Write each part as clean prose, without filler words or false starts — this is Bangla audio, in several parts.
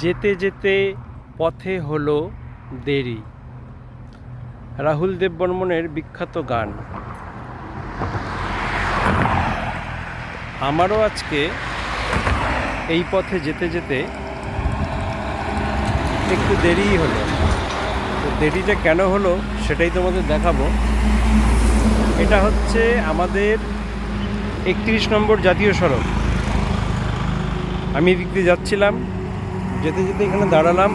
যেতে যেতে পথে হলো দেরি, রাহুল দেব বর্মনের বিখ্যাত গান। আমারও আজকে এই পথে যেতে যেতে একটু দেরিই হলো। তো দেরিটা কেন হলো সেটাই তোমাদের দেখাবো। এটা হচ্ছে আমাদের 31 নম্বর জাতীয় সড়ক। আমি এদিক দিয়ে যাচ্ছিলাম, যেতে যেতে এখানে দাঁড়ালাম।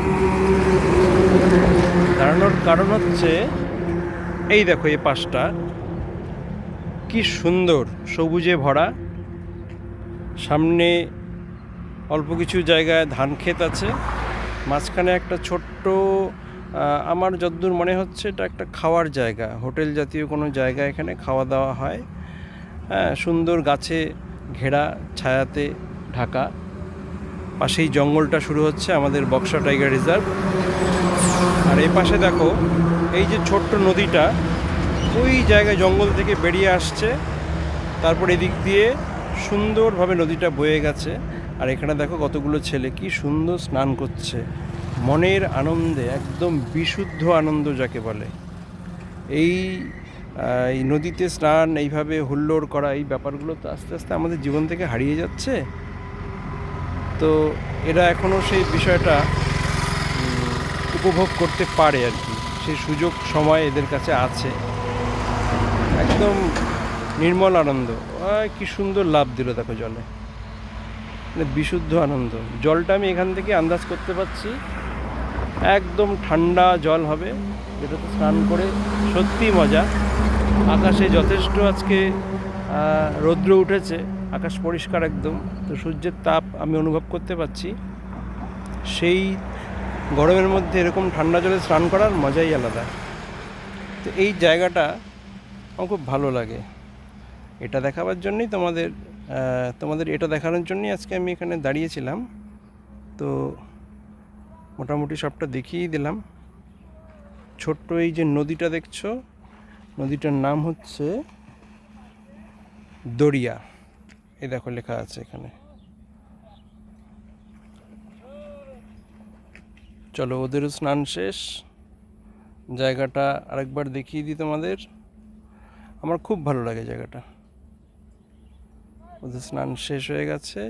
দাঁড়ানোর কারণ হচ্ছে এই দেখো, এই পাশটা কি সুন্দর সবুজে ভরা। সামনে অল্প কিছু জায়গায় ধান ক্ষেত আছে, মাঝখানে একটা ছোট্ট, আমার যতদূর মনে হচ্ছে এটা একটা খাওয়ার জায়গা, হোটেল জাতীয় কোনো জায়গা। এখানে খাওয়া দাওয়া হয়। হ্যাঁ, সুন্দর গাছে ঘেরা, ছায়াতে ঢাকা। পাশেই জঙ্গলটা শুরু হচ্ছে, আমাদের বক্সা টাইগার রিজার্ভ। আর এই পাশে দেখো, এই যে ছোট্ট নদীটা ওই জায়গায় জঙ্গল থেকে বেরিয়ে আসছে, তারপর এদিক দিয়ে সুন্দরভাবে নদীটা বয়ে গেছে। আর এখানে দেখো কতগুলো ছেলে কি সুন্দর স্নান করছে, মনের আনন্দে, একদম বিশুদ্ধ আনন্দ যাকে বলে। এই এই নদীতে স্নান, এইভাবে হুল্লোড় করা, এই ব্যাপারগুলো তো আস্তে আস্তে আমাদের জীবন থেকে হারিয়ে যাচ্ছে। তো এরা এখনও সেই বিষয়টা উপভোগ করতে পারে আর কি, সেই সুযোগ সময় এদের কাছে আছে। একদম নির্মল আনন্দ। কি সুন্দর লাভ দিল দেখো জলে, মানে বিশুদ্ধ আনন্দ। জলটা আমি এখান থেকে আন্দাজ করতে পারছি, একদম ঠান্ডা জল হবে, যেটাতে স্নান করে সত্যি মজা। আকাশে যথেষ্ট আজকে রৌদ্র উঠেছে, আকাশ পরিষ্কার একদম। তো সূর্যের তাপ আমি অনুভব করতে পারছি। সেই গরমের মধ্যে এরকম ঠান্ডা জলে স্নান করার মজাই আলাদা। তো এই জায়গাটা আমার খুব ভালো লাগে। এটা দেখাবার জন্যই তোমাদের এটা দেখানোর জন্যই আজকে আমি এখানে দাঁড়িয়েছিলাম। তো মোটামুটি সবটা দেখিয়েই দিলাম। ছোট্ট এই যে নদীটা দেখছো, নদীটার নাম হচ্ছে দরিয়া। এই দেখো লেখা আছে এখানে। চলো, ওদেরও স্নান শেষ, জায়গাটা আরেকবার দেখিয়ে দিই তোমাদের। আমার খুব ভালো লাগে জায়গাটা। ওদের স্নান শেষ হয়ে গেছে,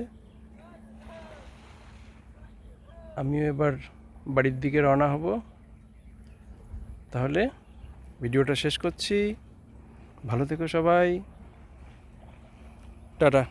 আমিও এবার বাড়ির দিকে রওনা হব। তাহলে ভিডিওটা শেষ করছি। ভালো থেকো সবাই, টাটা।